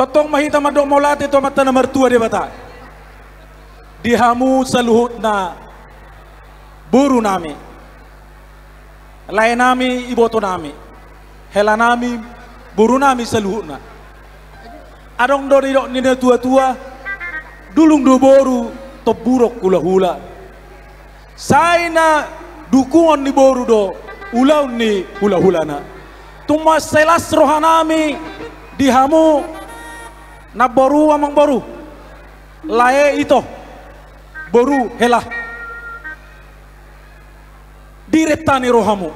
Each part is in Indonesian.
Totong mahita madok molate to mata na mertua dia bata. Dihamu saluhut na buru nami. Lain nami iboto nami. Hela nami buru nami saluhut na. Adong dori dok nina tua-tua dulung do boru to buruk hula-hula. Saina dukungan ni boru do ulau ni hula-hula na. Tuma selas rohanami dihamu na boru amang boru. Lae ito boru helah. Diretani rohamu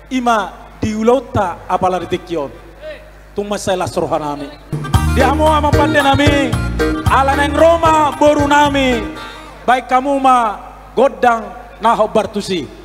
ima diulauta apala ditekyon. Tuma selas rohanami. Dihamu amang pande nami ala neng Roma boru nami. Baik kamu ma godang naho bartusi.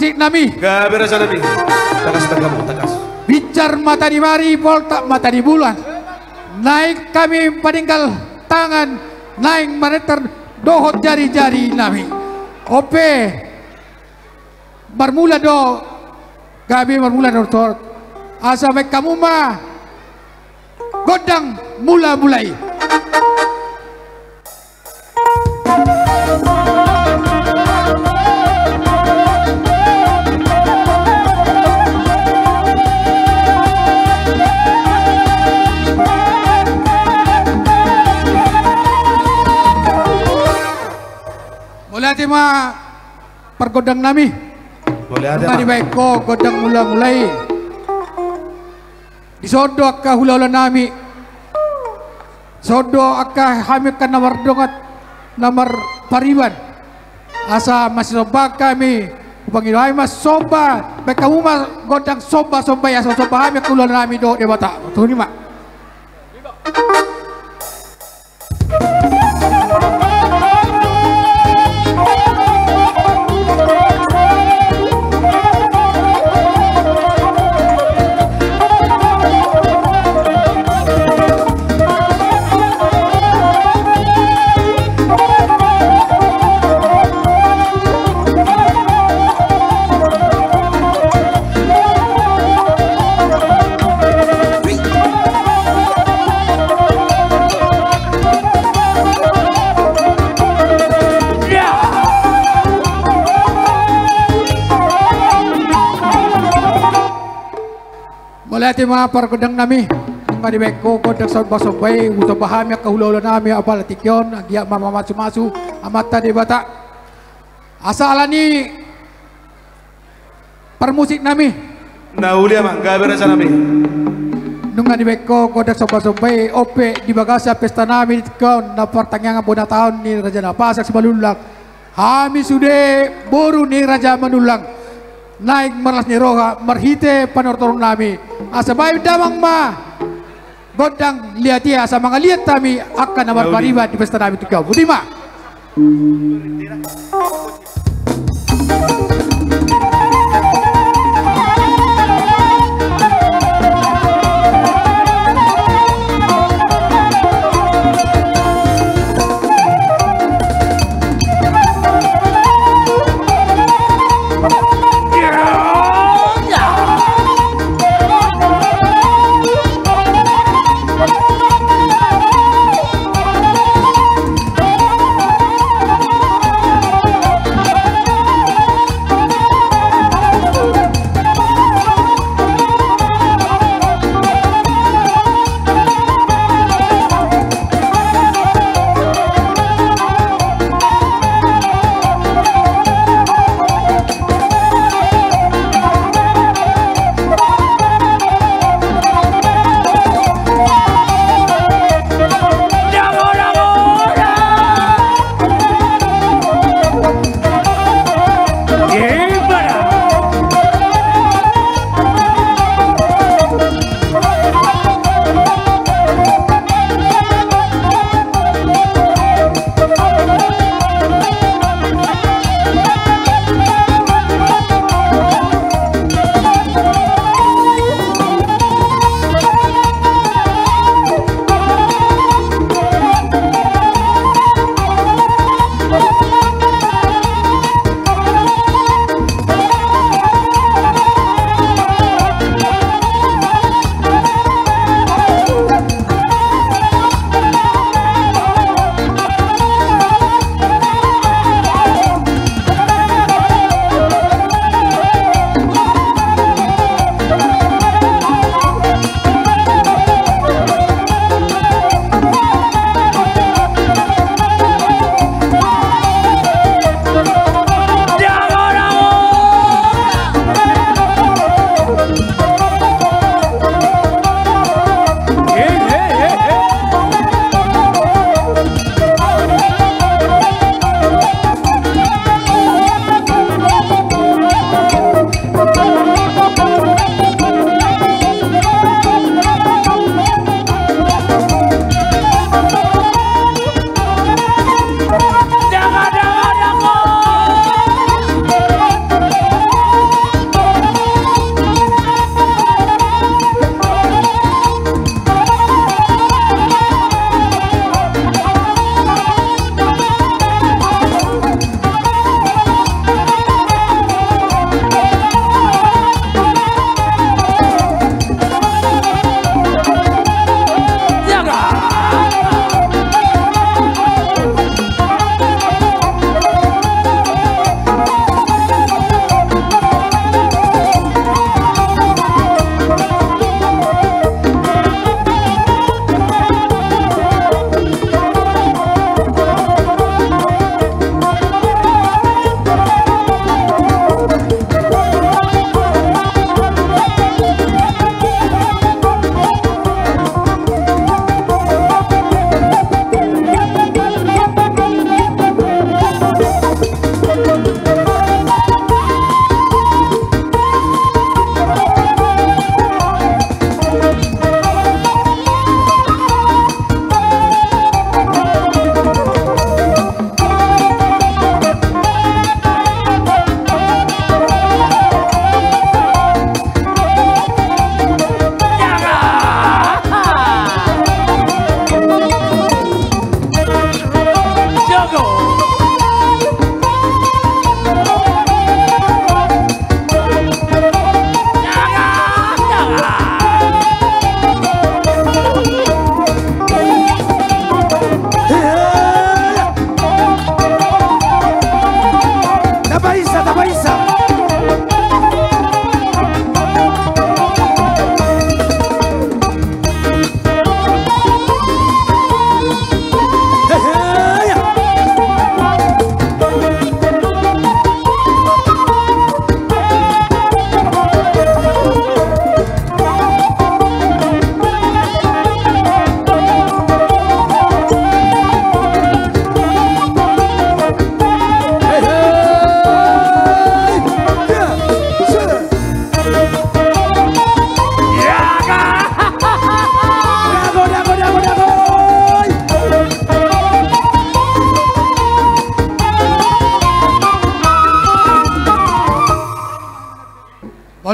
permusik nami. Gabi rasa nabi. Takas tagamu takas. Bicar mata di mari, volta mata di bulan. Naik kami paninggal tangan, naik meneter dohot jari-jari nami. Ope bermula do, gabi bermula do. Asa baik kamu mah godang mula-mulai. Mulai tema pergodang nami. Boleh ada. Mari baik ko godang mula-mulai. Disodo akka hula-hula nami. Sodo akka hamikan nomor dongat nomor pariban. Asa masih soba kami. Upangin ay mas soba. Baik kamu mas godang soba ya soba hamik hula nami do de bata. Tuh ni mak. Mulai mga pergodang nami. Mari baik ko godang soba-sobay. Uto bahami ka hula-hula nami. Apal tikyon. Agya mamamasu-masu. Amata di bata. Asa alani permusik nami. Nauli ama. Gabi rasa nabi. Nung nga di baik ko godang soba-sobay. Ope di bagasa pesta nami. Tikyon na pertanyaan bona tahun ni Raja Napasak Simalulak. Kami sudah boru ni Raja Manulang. Naik meras ni roha merhite panortorong nami asabay damang ma godang lihat dia asa mga lihat kami akan naman paribat di pesta nami tigaw budima.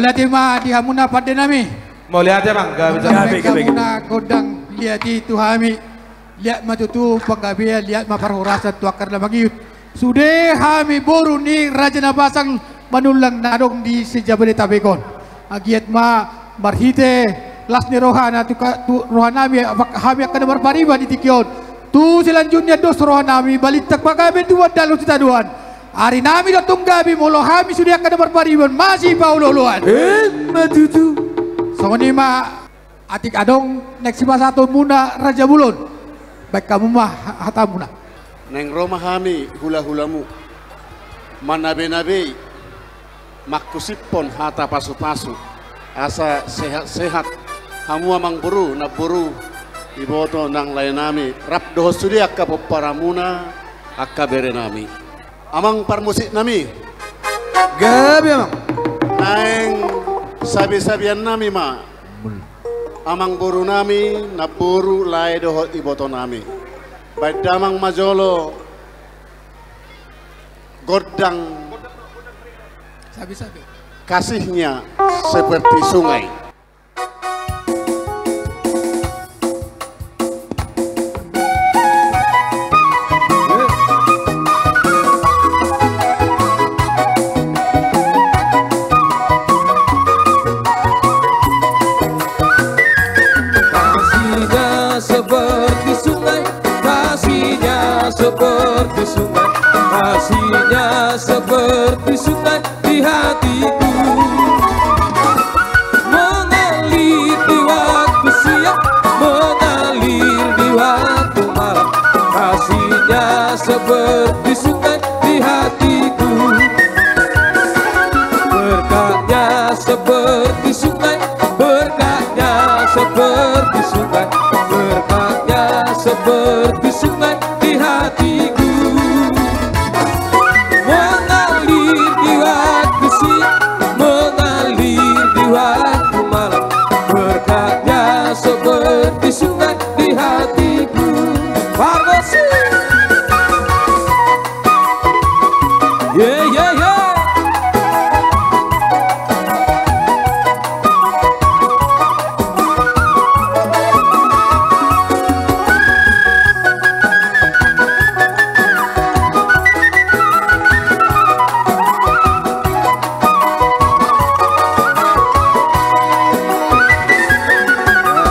Oleh tema di hamuna pada nami. Mau lihat ya bang, gabi sana. Gabi. Hamuna godang lihat itu hami. Lihat matutu paggabi lihat maparhurasan tuakar lamangiyut. Sudah kami boru ni Raja Napasang manulang nadong di Sejabodetabekon. Agiat ma marhite las ni rohana tu rohanami kami akan berpariba di Tikion. Tu selanjutnya dos rohanami balitak pagabe dua dalu titaduan. Hari nami datang gabi molo kami sudah akan berpariban masih paulo luan. Matutu. So ni ma atik adong next satu muna Raja Bulon. Baik kamu mah hatamuna. Neng Roma kami hula-hulamu manabe-nabe makusipon hata pasu-pasu asa sehat-sehat kamu amang buru na buru iboto nang lain nami rap doho sudi akka poparamuna akka bere nami amang parmusik nami Gabi emang. naeng sabi-sabian nami ma amang buru nami na buru lai doho iboto nami baik damang majolo godang Sabi-sabi. kasihnya seperti sungai. Kasihnya seperti sungai, kasihnya seperti sungai, kasihnya seperti sungai di hatiku, mengalir di waktu siang, mengalir di waktu malam. Kasihnya seperti sungai di hatiku, berkatnya seperti sungai, berkatnya seperti sungai, berkatnya seperti sungai di hatiku, mengalir di waktu siang, mengalir di waktu malam, berkatnya seperti sungai di hatiku. Farmasi, yeah yeah yeah.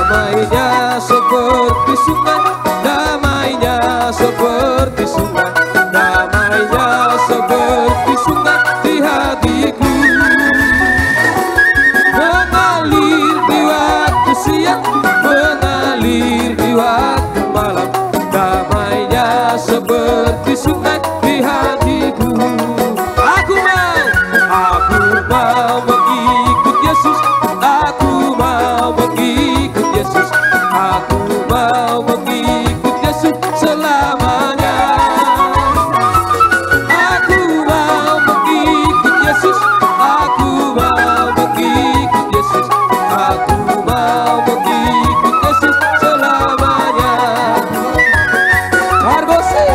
Damainya seperti sungai, damainya seperti sungai, damainya seperti sungai di hatiku, mengalir di waktu siang, mengalir di waktu malam, damainya seperti sungai di hatiku. Aku mau mengikut Yesus, aku mau mengikut Yesus, aku mau mengikut Yesus selamanya. Aku mau mengikut Yesus, aku mau mengikut Yesus, aku mau mengikut Yesus selamanya. Argosi.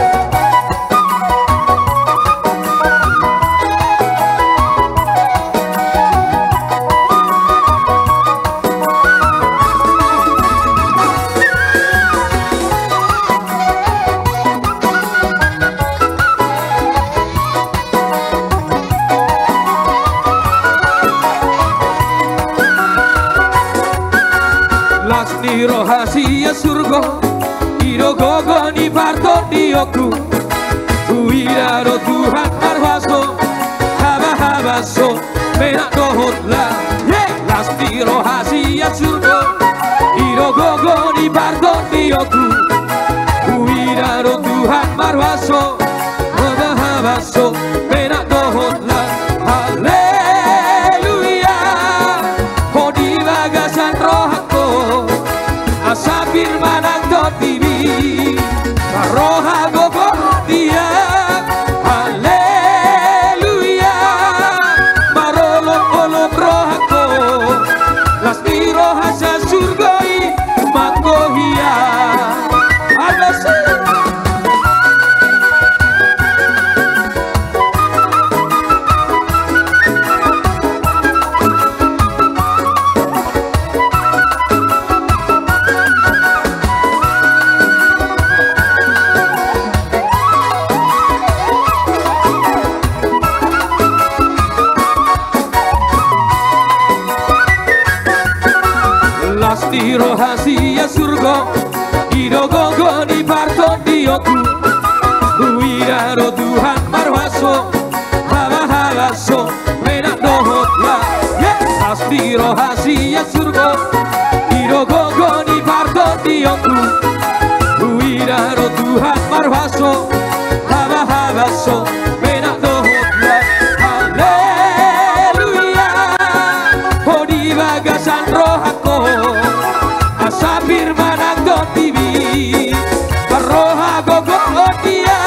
Lasni rohasia surga, iro gogo ni parto dioku, uidaro Tuhan arwaso, haba-habaso, menak dohotla. Lasni rohasia surga, iro gogo ni parto dioku, uidaro Tuhan arwaso, haba-habaso, menak dohotla. Haleluya, kau di bagasan rohku, asa firman angkot diri, roha gogo dia. Haleluya, marolok-olok rohku, lasni rohasa surgoi manggohia. Asli rahasia surga Idogogo di parto dioku Uidaro Tuhan marwaso Haba-habaso menak dohotla Asli rahasia surga Idogogo di parto dioku Uidaro Tuhan marwaso Haba-habaso menak dohotla Haleluya Oh di bagasan rohako Asa firman ang tibi Roha gogo dia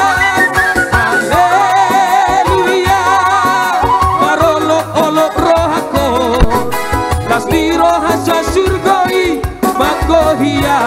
Haleluya Marolok-olok rohako Lasli roha sa surgoi Magohia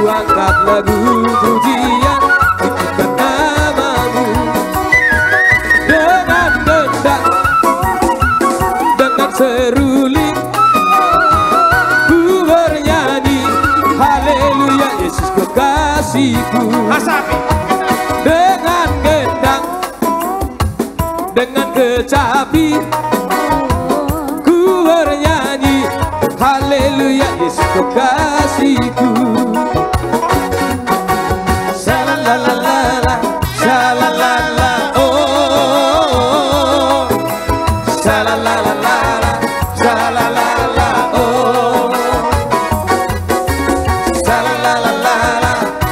angkat lagu pujian pujikan namamu. Dengan gendang, dengan seruling ku bernyanyi haleluya Yesus kekasihku. Dengan gendang, dengan kecapi ku bernyanyi haleluya Yesus kekasihku. Shalalalala, shalalala, oh, shalalalala, shalalala, oh, shalalalala,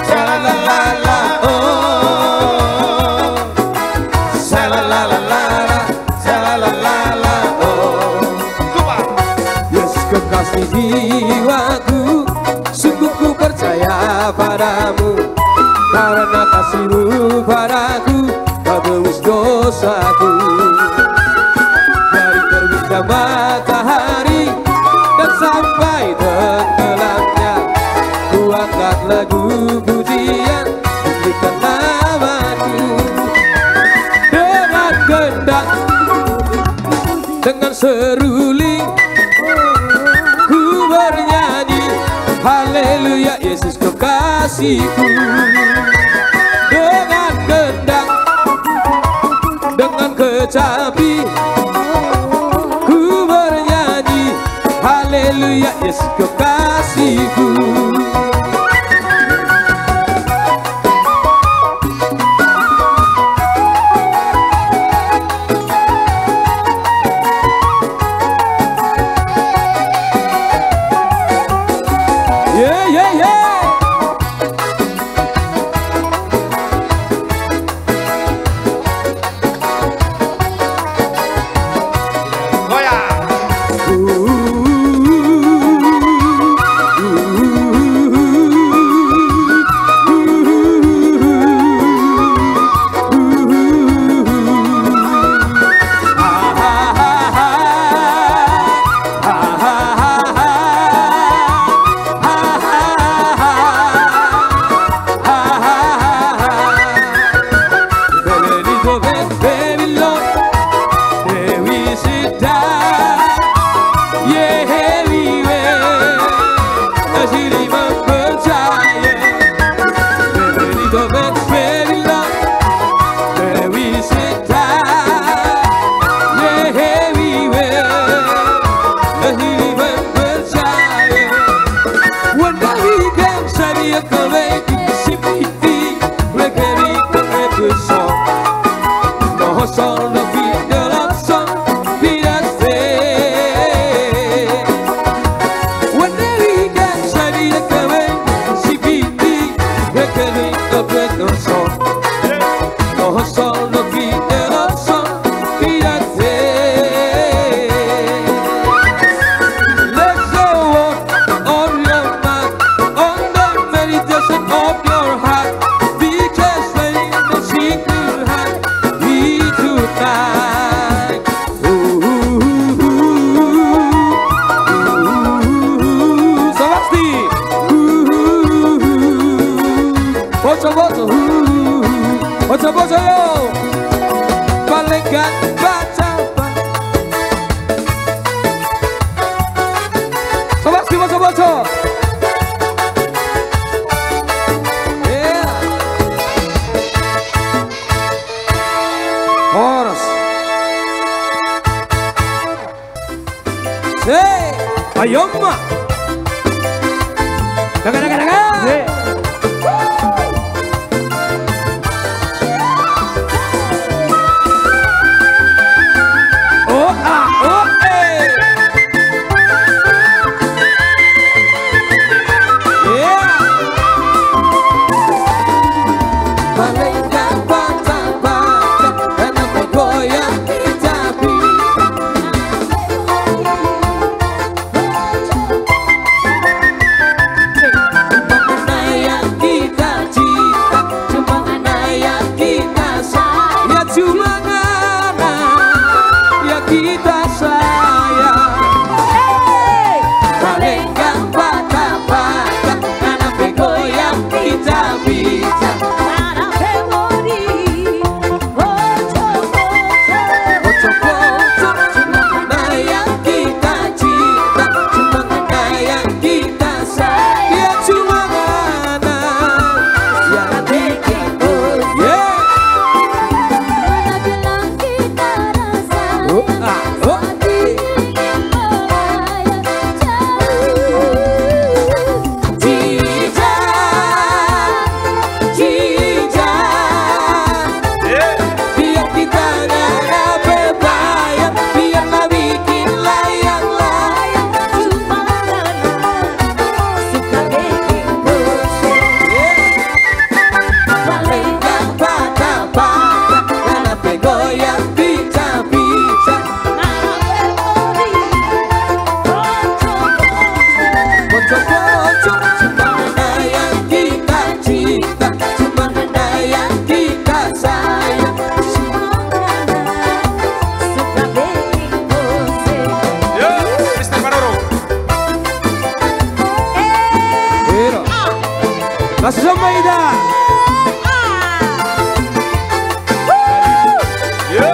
shalalala, oh, shalalalala, shalalala, oh. Yesus kekasih jiwaku, sungguh ku percaya padamu. Karena kasihmu padaku, kau tebus dosaku. Dari terbitnya matahari dan sampai tenggelamnya, ku angkat lagu pujian pujikan namamu. Dengan gendang, dengan seruling ku bernyanyi haleluya Yesus kekasihku. Dengan gendang, dengan kecapi ku bernyanyi haleluya Yesus kekasihku. Yeah, yeah, yeah. Bocah-bocah yo, palingkan baca. Sobat si bocah-bocah. Yeah. Chorus. Hey, ayo ma. Daga. Hey. Hey. bisa Para memori Pocong-pocong cuma mana yang kita cinta, cuma mana yang kita sayang. Ya cuma mana yang bikin pusing. Mana bilang kita rasa hati ingin melayang jauh. Biar kita gak bebayang, biarlah bikin layang-layang. Cuma karena suka bikin pusing. Paling gak patah-patah, kenapa goyang bisa-bisa. Para memori Pocong-pocong cuma mana yang kita cinta, cuma mana yang kita sayang. suka bikin pusing. Yo, Mr. Manoro. Pero, masuk sampai dah. Yo.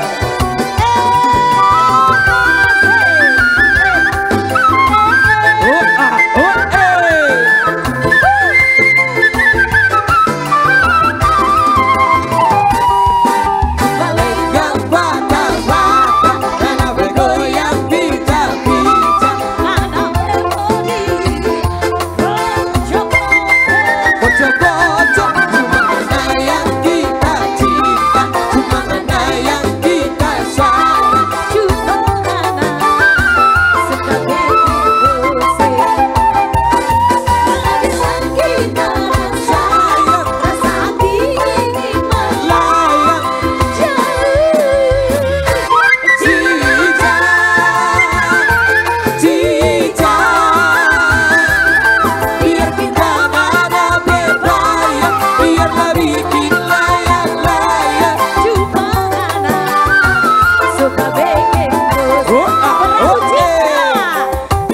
Paling gak patah-patah, kenapa goyang bisa-bisa. Para memori Pocong-pocong cuma mana yang kita cinta, cuma mana yang kita sayang. cuma karena suka bikin pusing. Mana bilang kita Sayang, rasa hati ingin layang, cica. Biar kita gak bebayang, biarlah bikin layang-layang. cuma karena suka bikin pusing. Oh, Perahu oke. cinta,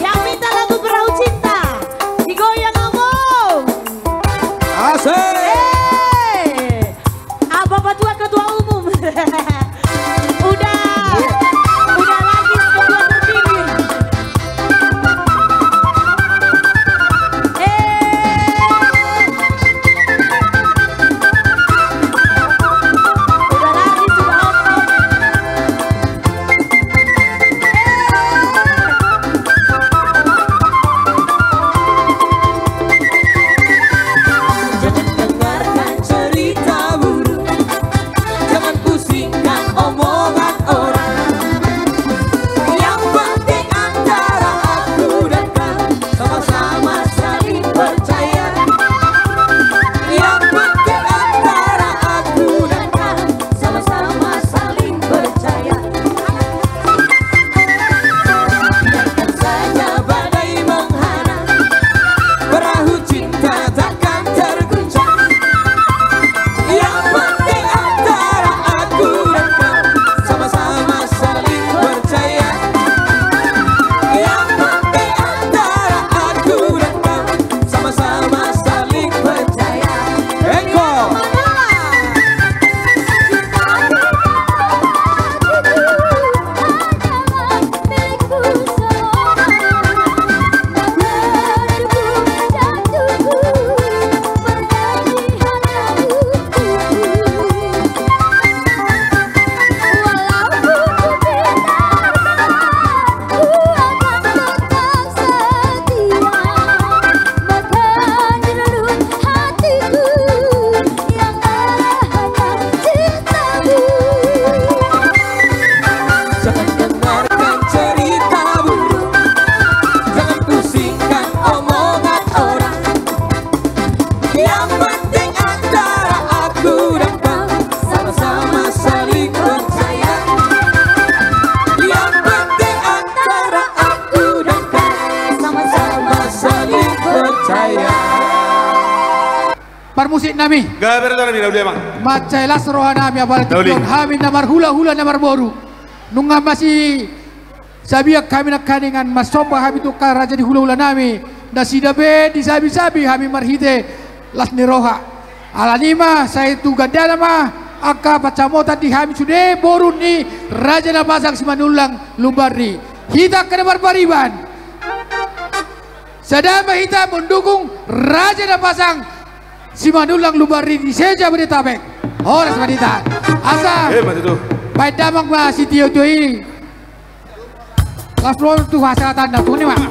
yang minta lagu perahu cinta, digoyang ngomong. Asik. Bapak tua ketua umum. Udah lagi ketua terpilih. Udah lagi sudah om. Jangan dengarkan cerita buruk, jangan pusingkan omongan orang. Yang penting antara aku dan kau sama-sama saling percaya. Yang penting antara aku dan kau sama-sama saling percaya. Biarkan saja badai menghana, perahu cinta takkan terguncang. Yang penting antara aku dan kau sama-sama saling percaya. Yang penting antara aku dan kau sama-sama saling percaya. Eko. Jangan dengarkan cerita buruk, jangan pusingkan omongan orang. Yang penting antara aku dan kau sama-sama saling percaya. Yang penting antara aku dan kau sama-sama saling percaya. Parmusik nami. Gaber tadi dah dia bang. Macailas rohana mi abal Dauli. tikon hamin namar hula-hula namar boru. Nunga masih sabiak kami nak kaningan masoba kami tu kan raja di hula-hula nami. Da sida be di sabi-sabi kami marhite las ni roha. Alanima saya tu ganda nama aka pacamota di Hami sude boru ni Raja Napasang Simanulang Lumbari. Kita kena berbariban. Sedang kita mendukung Raja Napasang Simanulang Lumbari di Seja Beritabek. Horas Madita. Asa. Mati tu. Baik damang ba si Tio Joy. Laslon tu hasilatan na tu ni mah.